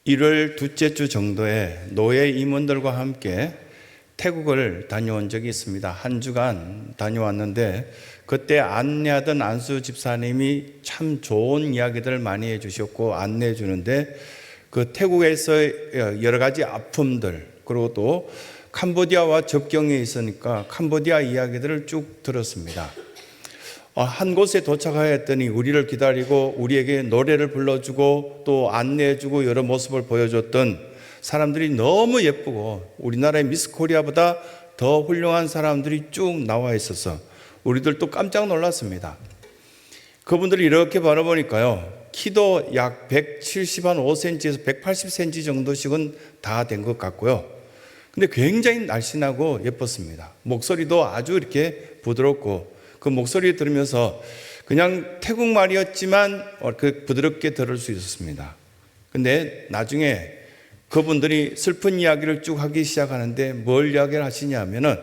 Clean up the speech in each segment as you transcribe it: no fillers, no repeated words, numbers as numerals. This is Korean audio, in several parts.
1월 둘째 주 정도에 노예 임원들과 함께 태국을 다녀온 적이 있습니다. 한 주간 다녀왔는데 그때 안내하던 안수 집사님이 참 좋은 이야기들을 많이 해주셨고 안내해 주는데 그 태국에서 여러 가지 아픔들 그리고 또 캄보디아와 접경에 있으니까 캄보디아 이야기들을 쭉 들었습니다. 한 곳에 도착하였더니 우리를 기다리고 우리에게 노래를 불러주고 또 안내해주고 여러 모습을 보여줬던 사람들이 너무 예쁘고 우리나라의 미스 코리아보다 더 훌륭한 사람들이 쭉 나와 있어서 우리들도 깜짝 놀랐습니다. 그분들이 이렇게 바라보니까요, 키도 약 175cm에서 180cm 정도씩은 다 된 것 같고요. 근데 굉장히 날씬하고 예뻤습니다. 목소리도 아주 이렇게 부드럽고 그 목소리 들으면서 그냥 태국말이었지만 부드럽게 들을 수 있었습니다. 근데 나중에 그분들이 슬픈 이야기를 쭉 하기 시작하는데 뭘 이야기를 하시냐면은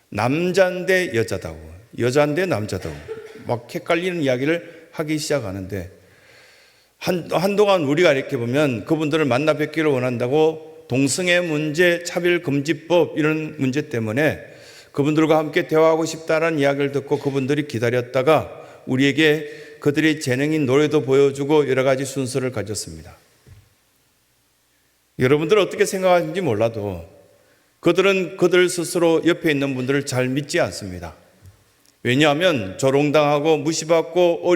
남자인데 여자다고, 여자인데 남자다고 막 헷갈리는 이야기를 하기 시작하는데 한동안 우리가 이렇게 보면 그분들을 만나 뵙기를 원한다고 동성애 문제, 차별금지법 이런 문제 때문에 그분들과 함께 대화하고 싶다는 이야기를 듣고 그분들이 기다렸다가 우리에게 그들의 재능인 노래도 보여주고 여러 가지 순서를 가졌습니다. 여러분들은 어떻게 생각하는지 몰라도 그들은 그들 스스로 옆에 있는 분들을 잘 믿지 않습니다. 왜냐하면 조롱당하고 무시받고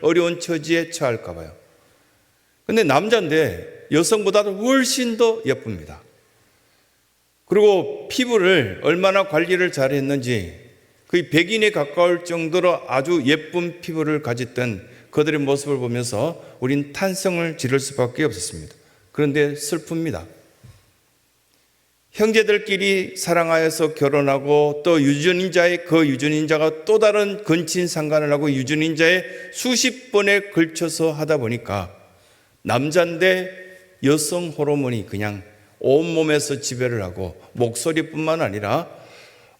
어려운 처지에 처할까 봐요. 근데 남자인데 여성보다도 훨씬 더 예쁩니다. 그리고 피부를 얼마나 관리를 잘했는지 거의 백인에 가까울 정도로 아주 예쁜 피부를 가졌던 그들의 모습을 보면서 우린 탄성을 지를 수밖에 없었습니다. 그런데 슬픕니다. 형제들끼리 사랑하여서 결혼하고 또 유전인자의 그 유전인자가 또 다른 근친 상간을 하고 유전인자에 수십 번에 걸쳐서 하다 보니까 남자인데 여성 호르몬이 그냥 온몸에서 지배를 하고 목소리뿐만 아니라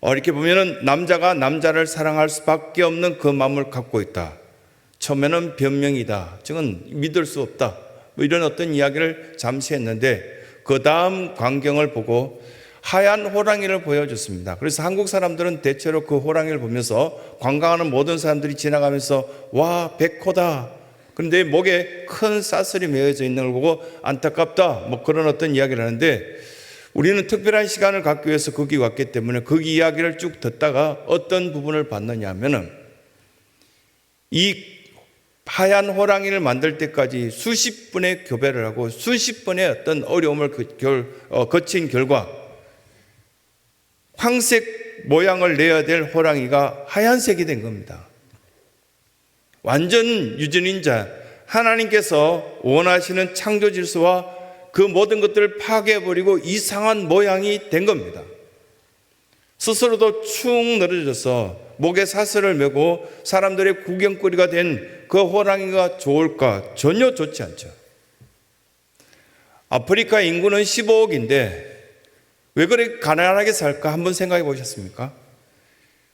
이렇게 보면은 남자가 남자를 사랑할 수밖에 없는 그 마음을 갖고 있다. 처음에는 변명이다. 즉은 믿을 수 없다. 뭐 이런 어떤 이야기를 잠시 했는데 그 다음 광경을 보고 하얀 호랑이를 보여줬습니다. 그래서 한국 사람들은 대체로 그 호랑이를 보면서 관광하는 모든 사람들이 지나가면서 와, 백호다. 그런데 목에 큰 사슬이 메어져 있는 걸 보고 안타깝다. 뭐 그런 어떤 이야기를 하는데 우리는 특별한 시간을 갖기 위해서 거기 왔기 때문에 거기 이야기를 쭉 듣다가 어떤 부분을 봤느냐 하면은 이 하얀 호랑이를 만들 때까지 수십 번의 교배를 하고 수십 번의 어떤 어려움을 거친 결과 황색 모양을 내야 될 호랑이가 하얀색이 된 겁니다. 완전 유전인자, 하나님께서 원하시는 창조 질서와 그 모든 것들을 파괴해버리고 이상한 모양이 된 겁니다. 스스로도 축 늘어져서 목에 사슬을 메고 사람들의 구경거리가 된 그 호랑이가 좋을까? 전혀 좋지 않죠. 아프리카 인구는 15억인데 왜 그렇게 가난하게 살까? 한번 생각해 보셨습니까?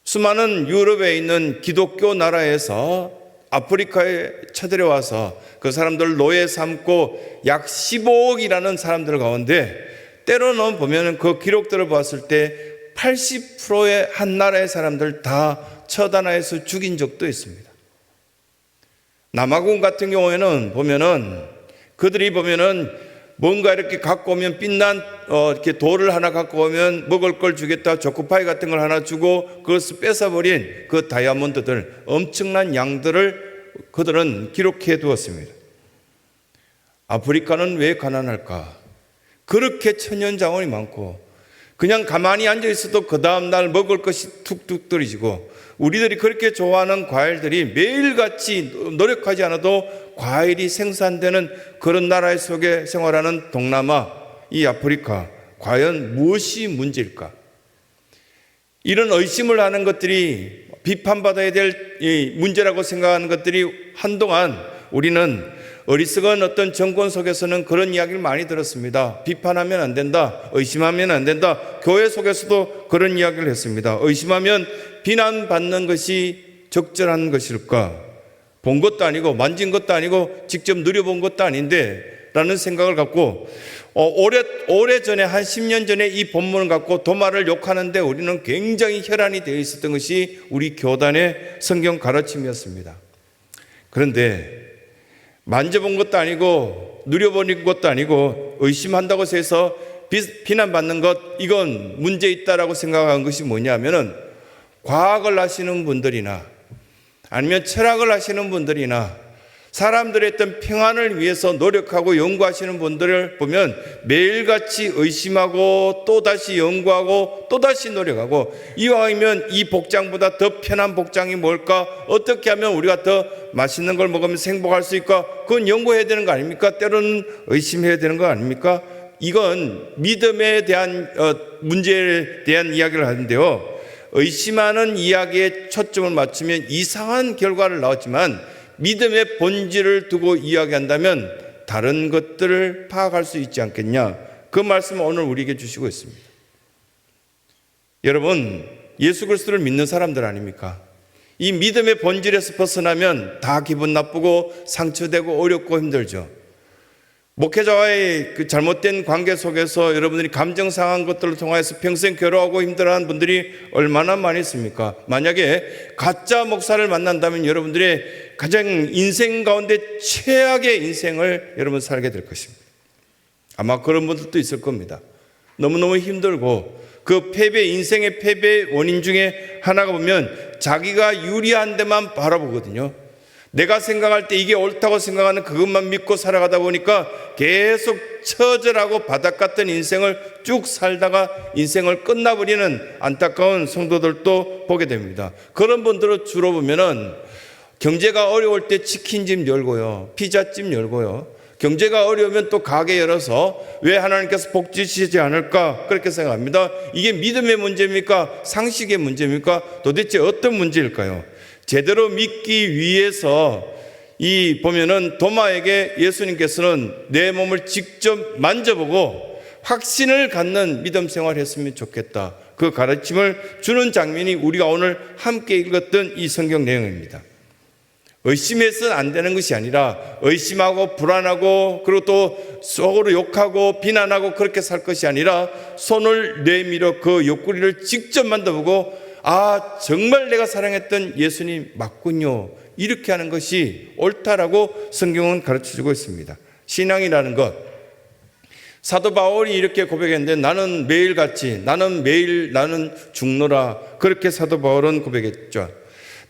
수많은 유럽에 있는 기독교 나라에서 아프리카에 쳐들어와서 그 사람들을 노예 삼고 약 15억이라는 사람들 가운데 때로는 보면 그 기록들을 봤을 때 80%의 한 나라의 사람들 다 처단해서 죽인 적도 있습니다. 남아공 같은 경우에는 보면은 그들이 보면은 뭔가 이렇게 갖고 오면 빛난 이렇게 돌을 하나 갖고 오면 먹을 걸 주겠다, 초코파이 같은 걸 하나 주고 그것을 뺏어버린 그 다이아몬드들 엄청난 양들을 그들은 기록해 두었습니다. 아프리카는 왜 가난할까? 그렇게 천연자원이 많고 그냥 가만히 앉아 있어도 그 다음날 먹을 것이 툭툭 떨어지고 우리들이 그렇게 좋아하는 과일들이 매일같이 노력하지 않아도 과일이 생산되는 그런 나라 속에 생활하는 동남아, 이 아프리카, 과연 무엇이 문제일까? 이런 의심을 하는 것들이 비판받아야 될 문제라고 생각하는 것들이 한동안 우리는 어리석은 어떤 정권 속에서는 그런 이야기를 많이 들었습니다. 비판하면 안 된다. 의심하면 안 된다. 교회 속에서도 그런 이야기를 했습니다. 의심하면 비난받는 것이 적절한 것일까? 본 것도 아니고 만진 것도 아니고 직접 누려본 것도 아닌데 라는 생각을 갖고 오래전에 한 10년 전에 이 본문을 갖고 도마를 욕하는데 우리는 굉장히 혈안이 되어 있었던 것이 우리 교단의 성경 가르침이었습니다. 그런데 만져본 것도 아니고 누려본 것도 아니고 의심한다고 해서 비난받는 것, 이건 문제 있다라고 생각한 것이 뭐냐면은 과학을 하시는 분들이나 아니면 철학을 하시는 분들이나 사람들의 어떤 평안을 위해서 노력하고 연구하시는 분들을 보면 매일같이 의심하고 또다시 연구하고 또다시 노력하고, 이왕이면 이 복장보다 더 편한 복장이 뭘까? 어떻게 하면 우리가 더 맛있는 걸 먹으면서 행복할 수 있을까? 그건 연구해야 되는 거 아닙니까? 때로는 의심해야 되는 거 아닙니까? 이건 믿음에 대한 문제에 대한 이야기를 하는데요, 의심하는 이야기에 초점을 맞추면 이상한 결과를 나왔지만 믿음의 본질을 두고 이야기한다면 다른 것들을 파악할 수 있지 않겠냐, 그 말씀을 오늘 우리에게 주시고 있습니다. 여러분, 예수 그리스도를 믿는 사람들 아닙니까? 이 믿음의 본질에서 벗어나면 다 기분 나쁘고 상처되고 어렵고 힘들죠. 목회자와의 그 잘못된 관계 속에서 여러분들이 감정 상한 것들을 통해서 평생 괴로워하고 힘들어하는 분들이 얼마나 많이 있습니까? 만약에 가짜 목사를 만난다면 여러분들의 가장 인생 가운데 최악의 인생을 여러분 살게 될 것입니다. 아마 그런 분들도 있을 겁니다. 너무너무 힘들고 그 인생의 패배의 원인 중에 하나가 보면 자기가 유리한 데만 바라보거든요. 내가 생각할 때 이게 옳다고 생각하는 그것만 믿고 살아가다 보니까 계속 처절하고 바닥 같은 인생을 쭉 살다가 인생을 끝나버리는 안타까운 성도들도 보게 됩니다. 그런 분들은 주로 보면은 경제가 어려울 때 치킨집 열고요, 피자집 열고요, 경제가 어려우면 또 가게 열어서 왜 하나님께서 복 주시지 않을까 그렇게 생각합니다. 이게 믿음의 문제입니까? 상식의 문제입니까? 도대체 어떤 문제일까요? 제대로 믿기 위해서 보면은 도마에게 예수님께서는 내 몸을 직접 만져보고 확신을 갖는 믿음 생활을 했으면 좋겠다, 그 가르침을 주는 장면이 우리가 오늘 함께 읽었던 이 성경 내용입니다. 의심해서는 안 되는 것이 아니라 의심하고 불안하고 그리고 또 속으로 욕하고 비난하고 그렇게 살 것이 아니라 손을 내밀어 그 옆구리를 직접 만져보고 정말 내가 사랑했던 예수님 맞군요, 이렇게 하는 것이 옳다라고 성경은 가르쳐주고 있습니다. 신앙이라는 것, 사도 바울이 이렇게 고백했는데 나는 나는 죽노라, 그렇게 사도 바울은 고백했죠.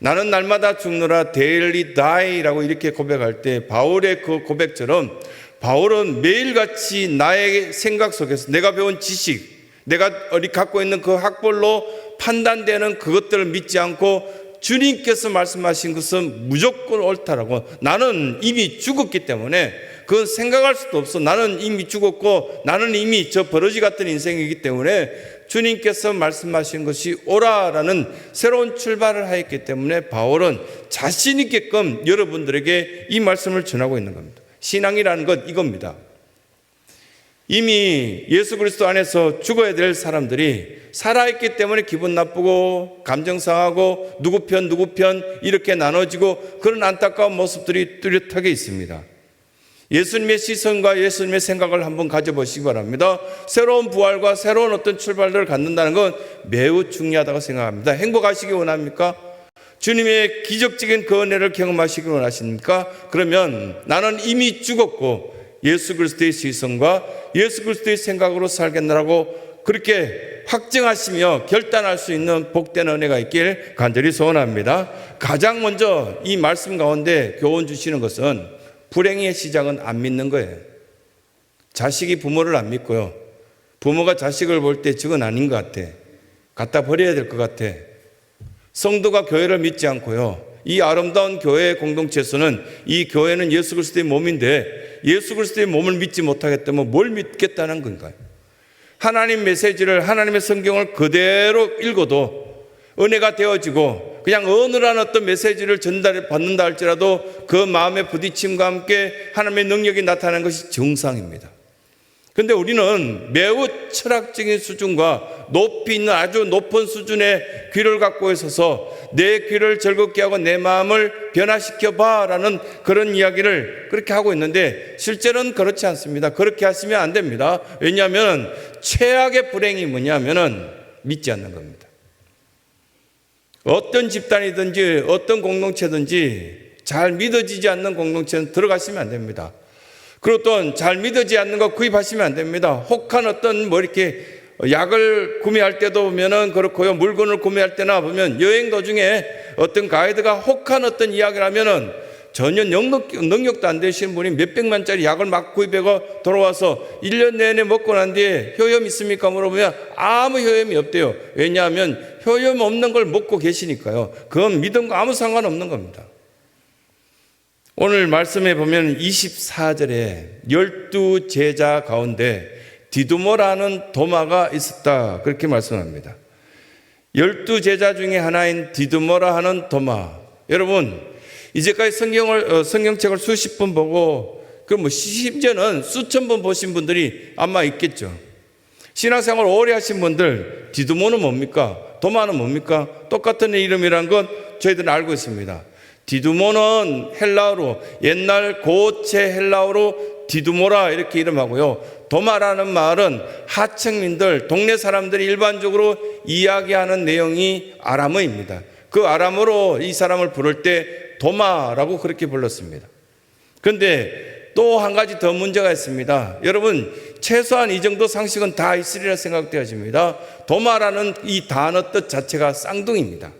나는 날마다 죽노라, daily die라고 이렇게 고백할 때 바울의 그 고백처럼 바울은 매일같이 나의 생각 속에서 내가 배운 지식, 내가 갖고 있는 그 학벌로 판단되는 그것들을 믿지 않고 주님께서 말씀하신 것은 무조건 옳다라고, 나는 이미 죽었기 때문에 그건 생각할 수도 없어, 나는 이미 죽었고 나는 이미 저 버러지 같은 인생이기 때문에 주님께서 말씀하신 것이 옳아라는 새로운 출발을 하였기 때문에 바울은 자신 있게끔 여러분들에게 이 말씀을 전하고 있는 겁니다. 신앙이라는 것 이겁니다. 이미 예수 그리스도 안에서 죽어야 될 사람들이 살아있기 때문에 기분 나쁘고 감정 상하고 누구 편 이렇게 나눠지고 그런 안타까운 모습들이 뚜렷하게 있습니다. 예수님의 시선과 예수님의 생각을 한번 가져보시기 바랍니다. 새로운 부활과 새로운 어떤 출발을 갖는다는 건 매우 중요하다고 생각합니다. 행복하시기 원합니까? 주님의 기적적인 그 은혜를 경험하시기 원하십니까? 그러면 나는 이미 죽었고 예수 그리스도의 시선과 예수 그리스도의 생각으로 살겠노라고 그렇게 확증하시며 결단할 수 있는 복된 은혜가 있길 간절히 소원합니다. 가장 먼저 이 말씀 가운데 교훈 주시는 것은 불행의 시작은 안 믿는 거예요. 자식이 부모를 안 믿고요, 부모가 자식을 볼 때 저건 아닌 것 같아, 갖다 버려야 될 것 같아, 성도가 교회를 믿지 않고요, 이 아름다운 교회의 공동체에서는 이 교회는 예수 그리스도의 몸인데 예수 그리스도의 몸을 믿지 못하겠다면 뭘 믿겠다는 건가요? 하나님 메시지를, 하나님의 성경을 그대로 읽어도 은혜가 되어지고 그냥 어느한 어떤 메시지를 받는다 할지라도 그 마음의 부딪힘과 함께 하나님의 능력이 나타나는 것이 정상입니다. 근데 우리는 매우 철학적인 수준과 높이 있는 아주 높은 수준의 귀를 갖고 있어서 내 귀를 즐겁게 하고 내 마음을 변화시켜 봐라는 그런 이야기를 그렇게 하고 있는데 실제로는 그렇지 않습니다. 그렇게 하시면 안 됩니다. 왜냐하면 최악의 불행이 뭐냐면은 믿지 않는 겁니다. 어떤 집단이든지 어떤 공동체든지 잘 믿어지지 않는 공동체는 들어가시면 안 됩니다. 그리고 또 잘 믿어지지 않는 거 구입하시면 안 됩니다. 혹한 어떤 이렇게 약을 구매할 때도 보면은 그렇고요. 물건을 구매할 때나 보면 여행 도중에 어떤 가이드가 혹한 어떤 이야기를 하면은 전혀 능력도 안 되시는 분이 몇백만짜리 약을 막 구입하고 돌아와서 1년 내내 먹고 난 뒤에 효염 있습니까? 물어보면 아무 효염이 없대요. 왜냐하면 효염 없는 걸 먹고 계시니까요. 그건 믿음과 아무 상관없는 겁니다. 오늘 말씀에 보면 24절에 12제자 가운데 디두모라는 도마가 있었다. 그렇게 말씀합니다. 12제자 중에 하나인 디두모라 하는 도마. 여러분, 이제까지 성경책을 수십 번 보고, 심지어는 수천 번 보신 분들이 아마 있겠죠. 신앙생활 오래 하신 분들, 디두모는 뭡니까? 도마는 뭡니까? 똑같은 이름이라는 건 저희들은 알고 있습니다. 디두모는 헬라어로, 옛날 고체 헬라어로 디두모라 이렇게 이름하고요. 도마라는 말은 하층민들, 동네 사람들이 일반적으로 이야기하는 내용이 아람어입니다. 그 아람어로 이 사람을 부를 때 도마라고 그렇게 불렀습니다. 그런데 또 한 가지 더 문제가 있습니다. 여러분, 최소한 이 정도 상식은 다 있으리라 생각되어집니다. 도마라는 이 단어 뜻 자체가 쌍둥이입니다.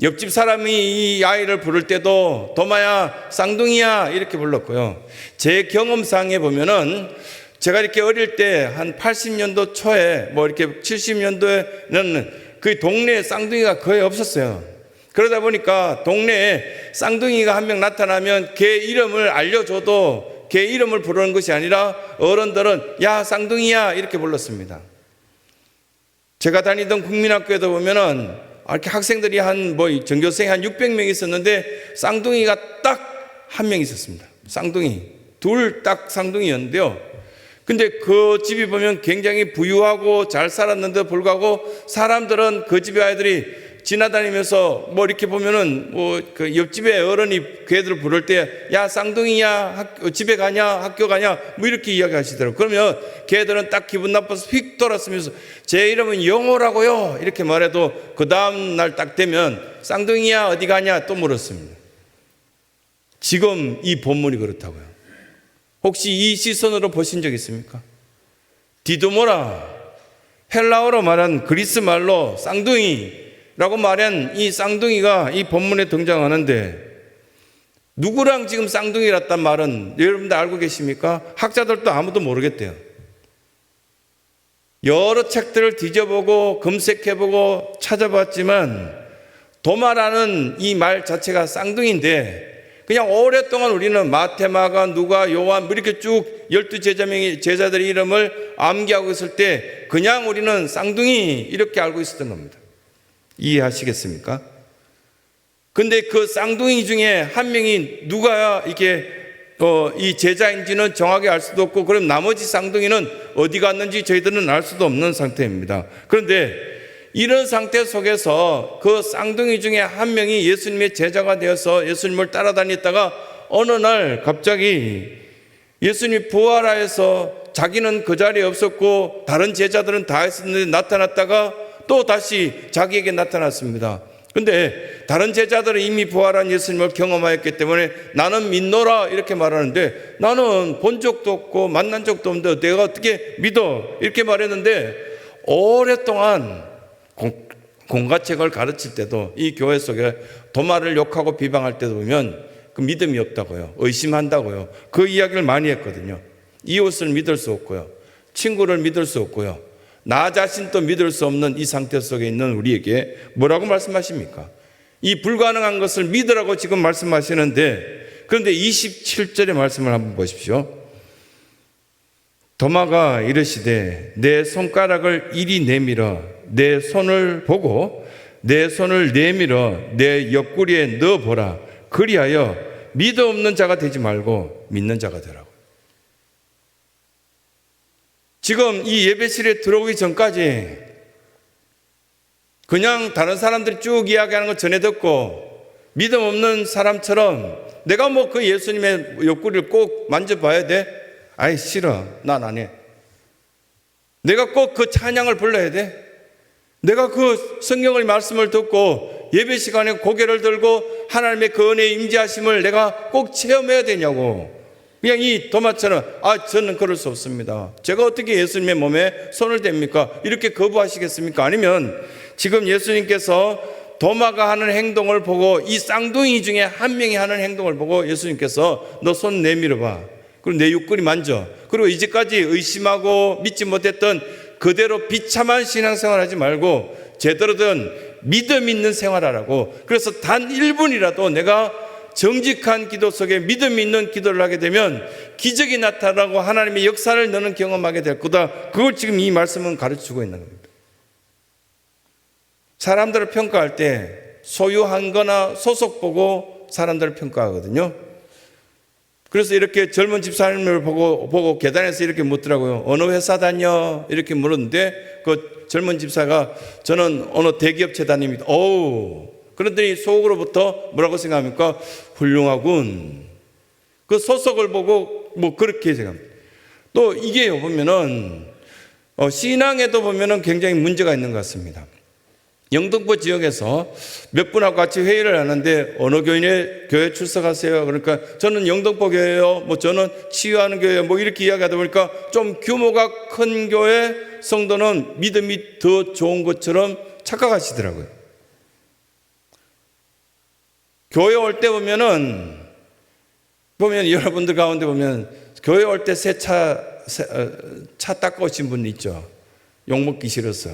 옆집 사람이 이 아이를 부를 때도 도마야, 쌍둥이야 이렇게 불렀고요. 제 경험상에 보면은 제가 이렇게 어릴 때 한 80년도 초에 이렇게 70년도에는 그 동네에 쌍둥이가 거의 없었어요. 그러다 보니까 동네에 쌍둥이가 한 명 나타나면 걔 이름을 알려줘도 걔 이름을 부르는 것이 아니라 어른들은 야 쌍둥이야 이렇게 불렀습니다. 제가 다니던 국민학교에도 보면은 이렇게 학생들이 전교생이 한 600명 있었는데 쌍둥이가 딱 한 명 있었습니다. 쌍둥이. 둘 딱 쌍둥이였는데요. 근데 그 집이 보면 굉장히 부유하고 잘 살았는데 불구하고 사람들은 그 집의 아이들이 지나다니면서 이렇게 보면은 그 옆집의 어른이 그 애들을 부를 때 야 쌍둥이야 집에 가냐 학교 가냐 이렇게 이야기하시더라고요. 그러면 걔들은 딱 기분 나빠서 휙 돌아서면서 제 이름은 영호라고요 이렇게 말해도 그 다음 날 딱 되면 쌍둥이야 어디 가냐 또 물었습니다. 지금 이 본문이 그렇다고요. 혹시 이 시선으로 보신 적 있습니까? 디두모라, 헬라어로 말한 그리스 말로 쌍둥이라고 말한 이 쌍둥이가 이 본문에 등장하는데 누구랑 지금 쌍둥이랐단 말은 여러분들 알고 계십니까? 학자들도 아무도 모르겠대요. 여러 책들을 뒤져보고 검색해보고 찾아봤지만 도마라는 이 말 자체가 쌍둥이인데 그냥 오랫동안 우리는 마태, 마가, 누가, 요한 이렇게 쭉 12 제자들의 이름을 암기하고 있을 때 그냥 우리는 쌍둥이 이렇게 알고 있었던 겁니다. 이해하시겠습니까? 근데 그 쌍둥이 중에 한 명이 누가 이게 이 제자인지는 정확히 알 수도 없고 그럼 나머지 쌍둥이는 어디 갔는지 저희들은 알 수도 없는 상태입니다. 그런데 이런 상태 속에서 그 쌍둥이 중에 한 명이 예수님의 제자가 되어서 예수님을 따라다녔다가 어느 날 갑자기 예수님이 부활하여서 자기는 그 자리에 없었고 다른 제자들은 다 있었는데 나타났다가 또 다시 자기에게 나타났습니다. 근데 다른 제자들은 이미 부활한 예수님을 경험하였기 때문에 나는 믿노라 이렇게 말하는데 나는 본 적도 없고 만난 적도 없는데 내가 어떻게 믿어 이렇게 말했는데 오랫동안 공가책을 가르칠 때도 이 교회 속에 도마를 욕하고 비방할 때도 보면 그 믿음이 없다고요. 의심한다고요. 그 이야기를 많이 했거든요. 이웃을 믿을 수 없고요. 친구를 믿을 수 없고요. 나 자신도 믿을 수 없는 이 상태 속에 있는 우리에게 뭐라고 말씀하십니까? 이 불가능한 것을 믿으라고 지금 말씀하시는데 그런데 27절의 말씀을 한번 보십시오. 도마가 이르시되 내 손가락을 이리 내밀어 내 손을 보고 내 손을 내밀어 내 옆구리에 넣어보라. 그리하여 믿음 없는 자가 되지 말고 믿는 자가 되라고. 지금 이 예배실에 들어오기 전까지 그냥 다른 사람들이 쭉 이야기하는 거 전해 듣고 믿음 없는 사람처럼 내가 뭐 그 예수님의 옆구리를 꼭 만져봐야 돼? 아이 싫어. 난 안 해. 내가 꼭 그 찬양을 불러야 돼? 내가 그 성경의 말씀을 듣고 예배 시간에 고개를 들고 하나님의 그 은혜의 임재하심을 내가 꼭 체험해야 되냐고. 그냥 이 도마처럼 저는 그럴 수 없습니다. 제가 어떻게 예수님의 몸에 손을 댑니까? 이렇게 거부하시겠습니까? 아니면 지금 예수님께서 도마가 하는 행동을 보고 이 쌍둥이 중에 한 명이 하는 행동을 보고 예수님께서 너 손 내밀어 봐. 그리고 내 옆구리 만져. 그리고 이제까지 의심하고 믿지 못했던 그대로 비참한 신앙생활 하지 말고 제대로 된 믿음 있는 생활하라고. 그래서 단 1분이라도 내가 정직한 기도 속에 믿음 있는 기도를 하게 되면 기적이 나타나고 하나님의 역사를 너는 경험하게 될 거다. 그걸 지금 이 말씀은 가르치고 있는 겁니다. 사람들을 평가할 때 소유한 거나 소속 보고 사람들을 평가하거든요. 그래서 이렇게 젊은 집사님을 보고 계단에서 이렇게 묻더라고요. 어느 회사 다녀? 이렇게 물었는데 그 젊은 집사가 저는 어느 대기업체 다닙니다. 그런데 속으로부터 뭐라고 생각합니까? 훌륭하군. 그 소속을 보고 뭐 그렇게 생각합니다. 또 이게 보면은 신앙에도 보면은 굉장히 문제가 있는 것 같습니다. 영등포 지역에서 몇 분하고 같이 회의를 하는데 어느 교회 출석하세요? 그러니까 저는 영등포 교회요. 뭐 저는 치유하는 교회요. 뭐 이렇게 이야기하다 보니까 좀 규모가 큰 교회 성도는 믿음이 더 좋은 것처럼 착각하시더라고요. 교회 올 때 보면 여러분들 가운데 보면 교회 올 때 새 차 닦아 오신 분 있죠. 욕먹기 싫어서.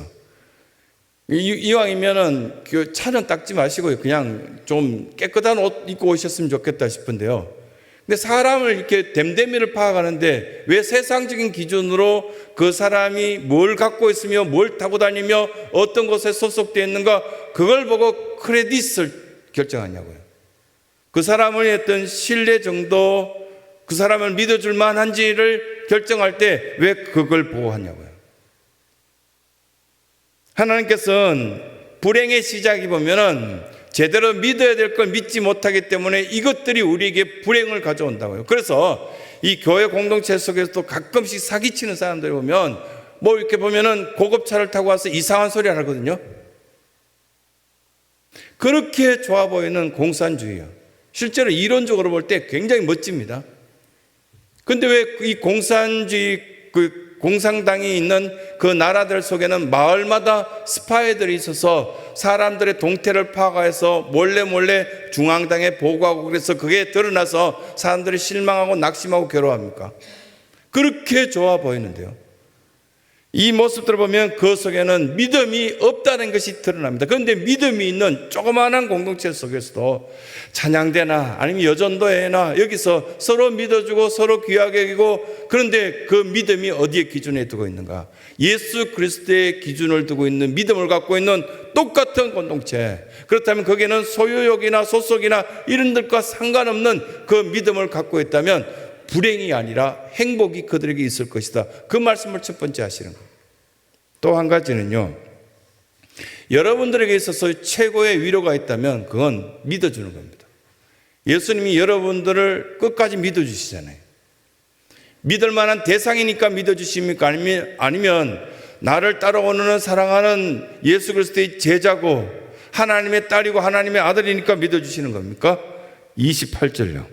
이왕이면은 그 차는 닦지 마시고요. 그냥 좀 깨끗한 옷 입고 오셨으면 좋겠다 싶은데요. 근데 사람을 이렇게 됨됨이를 파악하는데 왜 세상적인 기준으로 그 사람이 뭘 갖고 있으며 뭘 타고 다니며 어떤 곳에 소속되어 있는가 그걸 보고 크레딧을 결정하냐고요. 그 사람의 어떤 신뢰 정도, 그 사람을 믿어줄 만한지를 결정할 때 왜 그걸 보고 하냐고요. 하나님께서는 불행의 시작이 보면은 제대로 믿어야 될 걸 믿지 못하기 때문에 이것들이 우리에게 불행을 가져온다고요. 그래서 이 교회 공동체 속에서도 가끔씩 사기치는 사람들 보면 뭐 이렇게 보면은 고급차를 타고 와서 이상한 소리 하거든요. 그렇게 좋아 보이는 공산주의요. 실제로 이론적으로 볼 때 굉장히 멋집니다. 근데 왜 이 공산주의 공산당이 있는 그 나라들 속에는 마을마다 스파이들이 있어서 사람들의 동태를 파악해서 몰래 중앙당에 보고하고 그래서 그게 드러나서 사람들이 실망하고 낙심하고 괴로워합니까? 그렇게 좋아 보이는데요. 이 모습들을 보면 그 속에는 믿음이 없다는 것이 드러납니다. 그런데 믿음이 있는 조그마한 공동체 속에서도 찬양대나 아니면 여전도회나 여기서 서로 믿어주고 서로 귀하게 여기고 그런데 그 믿음이 어디에 기준에 두고 있는가? 예수 그리스도의 기준을 두고 있는 믿음을 갖고 있는 똑같은 공동체. 그렇다면 거기에는 소유욕이나 소속이나 이런 것과 상관없는 그 믿음을 갖고 있다면 불행이 아니라 행복이 그들에게 있을 것이다. 그 말씀을 첫 번째 하시는 거예요. 또 한 가지는요. 여러분들에게 있어서 최고의 위로가 있다면 그건 믿어주는 겁니다. 예수님이 여러분들을 끝까지 믿어주시잖아요. 믿을 만한 대상이니까 믿어주십니까? 아니면 나를 따라오는 사랑하는 예수 그리스도의 제자고 하나님의 딸이고 하나님의 아들이니까 믿어주시는 겁니까? 28절요.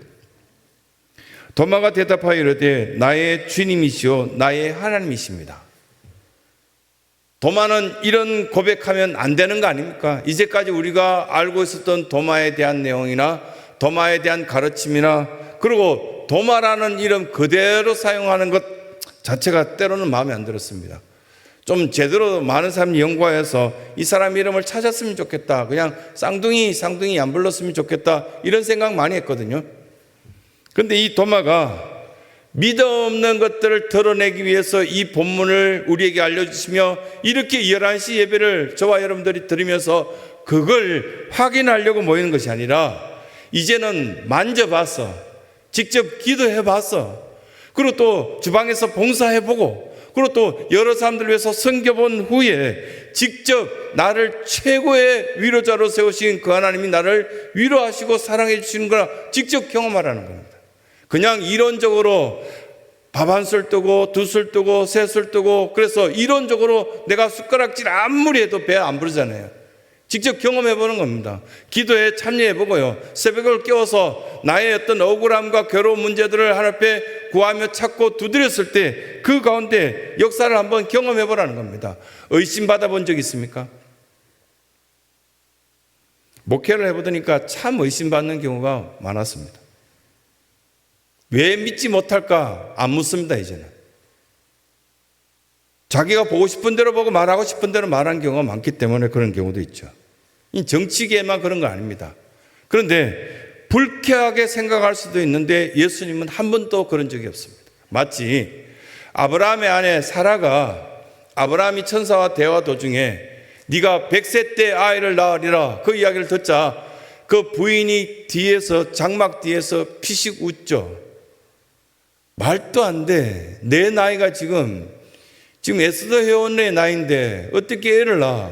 도마가 대답하여 이르되 나의 주님이시오 나의 하나님이십니다. 도마는 이런 고백하면 안 되는 거 아닙니까? 이제까지 우리가 알고 있었던 도마에 대한 내용이나 도마에 대한 가르침이나 그리고 도마라는 이름 그대로 사용하는 것 자체가 때로는 마음에 안 들었습니다. 좀 제대로 많은 사람이 연구해서 이 사람 이름을 찾았으면 좋겠다. 그냥 쌍둥이 안 불렀으면 좋겠다. 이런 생각 많이 했거든요. 그런데 이 도마가 믿음 없는 것들을 드러내기 위해서 이 본문을 우리에게 알려주시며 이렇게 11시 예배를 저와 여러분들이 드리면서 그걸 확인하려고 모이는 것이 아니라 이제는 만져봤어. 직접 기도해봤어. 그리고 또 주방에서 봉사해보고 그리고 또 여러 사람들 위해서 섬겨본 후에 직접 나를 최고의 위로자로 세우신 그 하나님이 나를 위로하시고 사랑해 주시는 거라 직접 경험하라는 겁니다. 그냥 이론적으로 밥 한 술 뜨고 두 술 뜨고 세 술 뜨고 그래서 이론적으로 내가 숟가락질 아무리 해도 배 안 부르잖아요. 직접 경험해 보는 겁니다. 기도에 참여해 보고요. 새벽을 깨워서 나의 어떤 억울함과 괴로운 문제들을 하나님 앞에 구하며 찾고 두드렸을 때 그 가운데 역사를 한번 경험해 보라는 겁니다. 의심받아 본 적 있습니까? 목회를 해보니까 참 의심받는 경우가 많았습니다. 왜 믿지 못할까? 안 묻습니다, 이제는. 자기가 보고 싶은 대로 보고 말하고 싶은 대로 말하는 경우가 많기 때문에 그런 경우도 있죠. 이 정치계만 그런 거 아닙니다. 그런데 불쾌하게 생각할 수도 있는데 예수님은 한 번도 그런 적이 없습니다. 마치 아브라함의 아내 사라가 아브라함이 천사와 대화 도중에 네가 100세 때 아이를 낳으리라 그 이야기를 듣자 그 부인이 뒤에서 장막 뒤에서 피식 웃죠. 말도 안 돼. 내 나이가 지금 에스더 회원의 나이인데 어떻게 애를 낳아?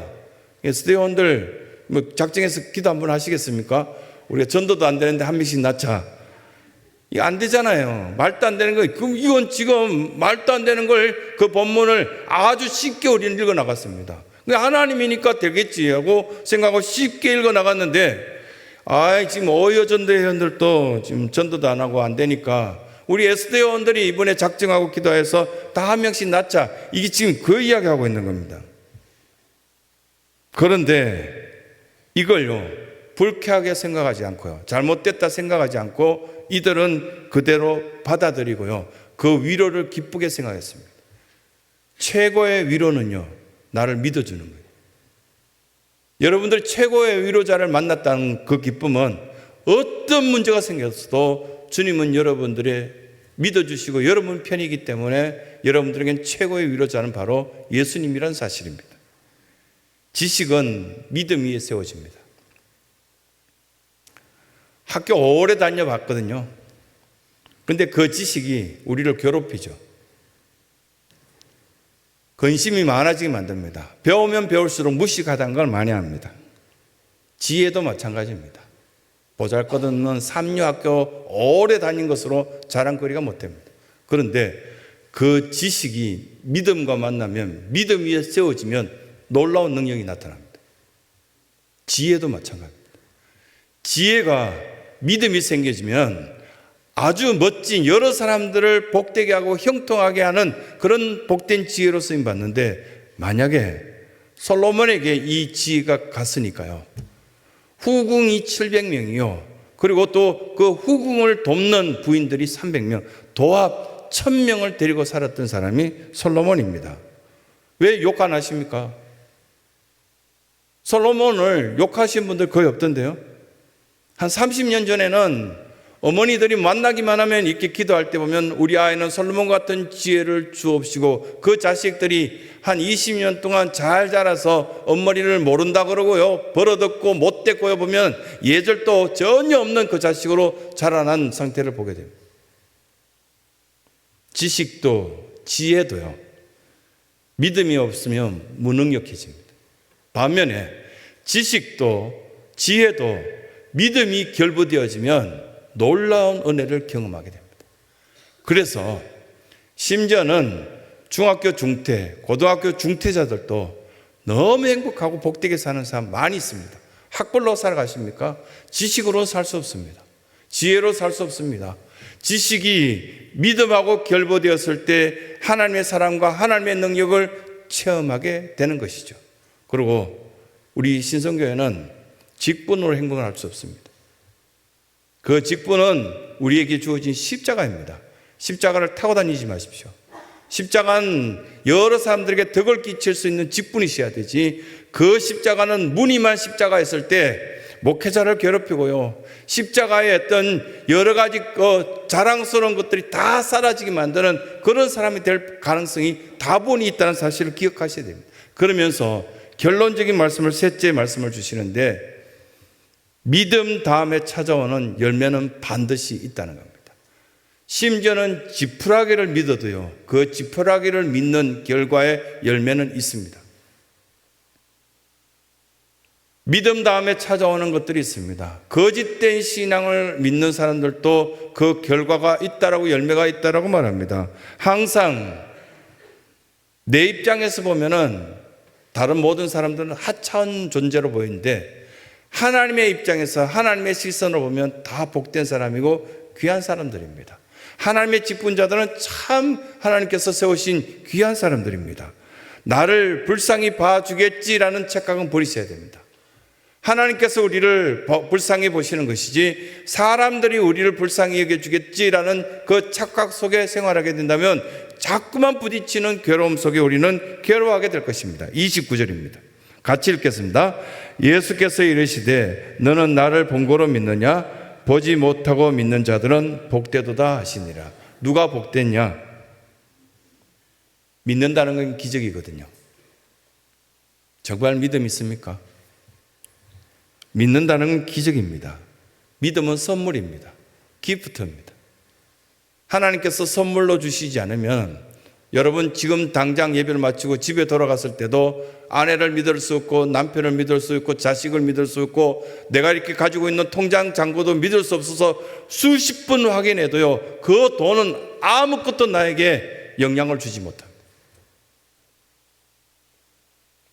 에스더 회원들 작정해서 기도 한번 하시겠습니까? 우리가 전도도 안 되는데 한 명씩 낳자. 이거 안 되잖아요. 말도 안 되는 거. 그럼 이건 지금 말도 안 되는 걸 그 본문을 아주 쉽게 우리는 읽어 나갔습니다. 하나님이니까 되겠지 하고 생각하고 쉽게 읽어 나갔는데 지금 어여 전도 회원들도 지금 전도도 안 하고 안 되니까 우리 에스더 회원들이 이번에 작정하고 기도해서 다 한 명씩 낳자. 이게 지금 그 이야기하고 있는 겁니다. 그런데 이걸요 불쾌하게 생각하지 않고요 잘못됐다 생각하지 않고 이들은 그대로 받아들이고요 그 위로를 기쁘게 생각했습니다. 최고의 위로는요 나를 믿어주는 거예요. 여러분들 최고의 위로자를 만났다는 그 기쁨은 어떤 문제가 생겼어도 주님은 여러분들의 믿어주시고 여러분 편이기 때문에 여러분들에겐 최고의 위로자는 바로 예수님이라는 사실입니다. 지식은 믿음 위에 세워집니다. 학교 오래 다녀봤거든요. 근데 그 지식이 우리를 괴롭히죠. 근심이 많아지게 만듭니다. 배우면 배울수록 무식하다는 걸 많이 합니다. 지혜도 마찬가지입니다. 보잘것없는 삼류학교 오래 다닌 것으로 자랑거리가 못됩니다. 그런데 그 지식이 믿음과 만나면 믿음 위에 세워지면 놀라운 능력이 나타납니다. 지혜도 마찬가지입니다. 지혜가 믿음이 생겨지면 아주 멋진 여러 사람들을 복되게 하고 형통하게 하는 그런 복된 지혜로 쓰임 받는데 만약에 솔로몬에게 이 지혜가 갔으니까요. 후궁이 700명이요. 그리고 또 그 후궁을 돕는 부인들이 300명, 도합 1000명을 데리고 살았던 사람이 솔로몬입니다. 왜 욕 안 하십니까? 솔로몬을 욕하신 분들 거의 없던데요. 한 30년 전에는 어머니들이 만나기만 하면 이렇게 기도할 때 보면 우리 아이는 솔로몬 같은 지혜를 주옵시고 그 자식들이 한 20년 동안 잘 자라서 엄머리를 모른다 그러고요. 버릇없고 못됐고요. 보면 예절도 전혀 없는 그 자식으로 자라난 상태를 보게 됩니다. 지식도 지혜도요. 믿음이 없으면 무능력해집니다. 반면에 지식도 지혜도 믿음이 결부되어지면 놀라운 은혜를 경험하게 됩니다. 그래서 심지어는 중학교 중퇴, 고등학교 중퇴자들도 너무 행복하고 복되게 사는 사람 많이 있습니다. 학벌로 살아가십니까? 지식으로 살 수 없습니다. 지혜로 살 수 없습니다. 지식이 믿음하고 결부되었을 때 하나님의 사랑과 하나님의 능력을 체험하게 되는 것이죠. 그리고 우리 신성교회는 직분으로 행동을 할 수 없습니다. 그 직분은 우리에게 주어진 십자가입니다. 십자가를 타고 다니지 마십시오. 십자가는 여러 사람들에게 덕을 끼칠 수 있는 직분이셔야 되지, 그 십자가는 무늬만 십자가였을 때 목회자를 괴롭히고요, 십자가의 어떤 여러 가지 자랑스러운 것들이 다 사라지게 만드는 그런 사람이 될 가능성이 다분히 있다는 사실을 기억하셔야 됩니다. 그러면서 결론적인 말씀을, 셋째 말씀을 주시는데, 믿음 다음에 찾아오는 열매는 반드시 있다는 겁니다. 심지어는 지푸라기를 믿어도요, 그 지푸라기를 믿는 결과의 열매는 있습니다. 믿음 다음에 찾아오는 것들이 있습니다. 거짓된 신앙을 믿는 사람들도 그 결과가 있다라고, 열매가 있다라고 말합니다. 항상 내 입장에서 보면은 다른 모든 사람들은 하찮은 존재로 보이는데, 하나님의 입장에서, 하나님의 시선으로 보면 다 복된 사람이고 귀한 사람들입니다. 하나님의 직분자들은 참 하나님께서 세우신 귀한 사람들입니다. 나를 불쌍히 봐주겠지라는 착각은 버리셔야 됩니다. 하나님께서 우리를 불쌍히 보시는 것이지, 사람들이 우리를 불쌍히 여겨주겠지라는 그 착각 속에 생활하게 된다면 자꾸만 부딪히는 괴로움 속에 우리는 괴로워하게 될 것입니다. 29절입니다. 같이 읽겠습니다. 예수께서 이르시되 너는 나를 본고로 믿느냐? 보지 못하고 믿는 자들은 복되도다 하시니라. 누가 복됐냐? 믿는다는 건 기적이거든요. 정말 믿음 있습니까? 믿는다는 건 기적입니다. 믿음은 선물입니다. 기프트입니다. 하나님께서 선물로 주시지 않으면, 여러분 지금 당장 예배를 마치고 집에 돌아갔을 때도 아내를 믿을 수 없고, 남편을 믿을 수 없고, 자식을 믿을 수 없고, 내가 이렇게 가지고 있는 통장 잔고도 믿을 수 없어서 수십 번 확인해도요, 그 돈은 아무것도 나에게 영향을 주지 못합니다.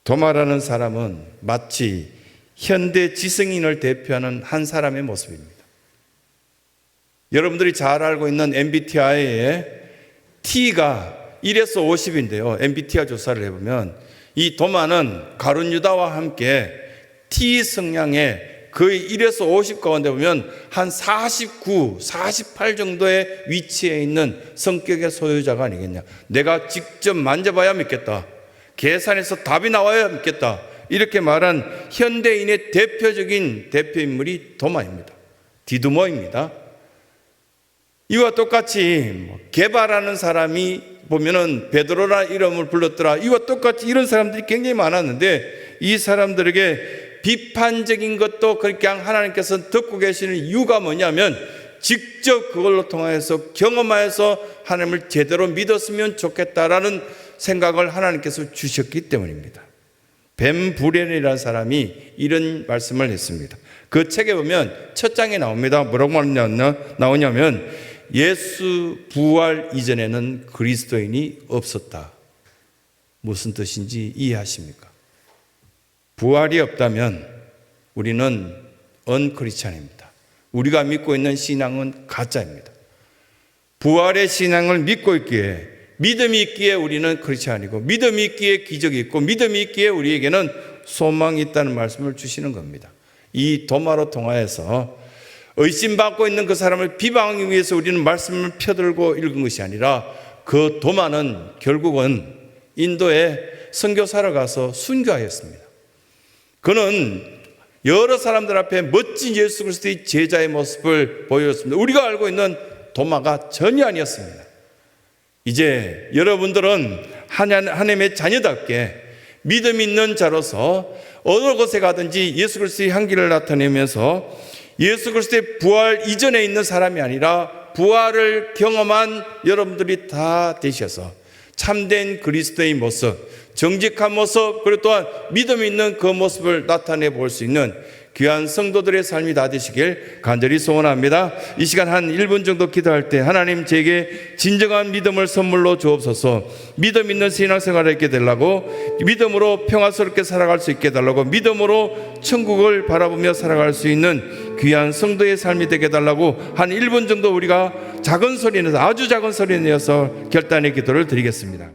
도마라는 사람은 마치 현대 지성인을 대표하는 한 사람의 모습입니다. 여러분들이 잘 알고 있는 MBTI의 T가 1에서 50인데요. MBTI 조사를 해보면 이 도마는 가룟 유다와 함께 T 성향의 거의 1에서 50 가운데 보면 한 49, 48 정도의 위치에 있는 성격의 소유자가 아니겠냐. 내가 직접 만져봐야 믿겠다. 계산해서 답이 나와야 믿겠다. 이렇게 말한 현대인의 대표적인 대표인물이 도마입니다. 디두모입니다. 이와 똑같이 개발하는 사람이 보면은 베드로라 이름을 불렀더라. 이와 똑같이 이런 사람들이 굉장히 많았는데, 이 사람들에게 비판적인 것도 그렇게 하나님께서 듣고 계시는 이유가 뭐냐면, 직접 그걸로 통해서 경험하여서 하나님을 제대로 믿었으면 좋겠다라는 생각을 하나님께서 주셨기 때문입니다. 벤 부렌이라는 사람이 이런 말씀을 했습니다. 그 책에 보면 첫 장에 나옵니다. 뭐라고 나오냐면 예수 부활 이전에는 그리스도인이 없었다. 무슨 뜻인지 이해하십니까? 부활이 없다면 우리는 언크리스찬입니다. 우리가 믿고 있는 신앙은 가짜입니다. 부활의 신앙을 믿고 있기에, 믿음이 있기에 우리는 크리스찬이고, 믿음이 있기에 기적이 있고, 믿음이 있기에 우리에게는 소망이 있다는 말씀을 주시는 겁니다. 이 도마로 통하여서 의심받고 있는 그 사람을 비방하기 위해서 우리는 말씀을 펴들고 읽은 것이 아니라, 그 도마는 결국은 인도에 선교사로 가서 순교하였습니다. 그는 여러 사람들 앞에 멋진 예수 그리스도의 제자의 모습을 보였습니다. 우리가 알고 있는 도마가 전혀 아니었습니다. 이제 여러분들은 하나님의 자녀답게 믿음 있는 자로서 어느 곳에 가든지 예수 그리스도의 향기를 나타내면서 예수 그리스도의 부활 이전에 있는 사람이 아니라 부활을 경험한 여러분들이 다 되셔서 참된 그리스도의 모습, 정직한 모습, 그리고 또한 믿음 있는 그 모습을 나타내 볼 수 있는 귀한 성도들의 삶이 다 되시길 간절히 소원합니다. 이 시간 한 1분 정도 기도할 때, 하나님 제게 진정한 믿음을 선물로 주옵소서. 믿음 있는 신앙생활을 있게 되려고, 믿음으로 평화스럽게 살아갈 수 있게 해달라고, 믿음으로 천국을 바라보며 살아갈 수 있는 귀한 성도의 삶이 되게 해달라고 한 1분 정도 우리가 작은 소리 내서, 아주 작은 소리 내어서 결단의 기도를 드리겠습니다.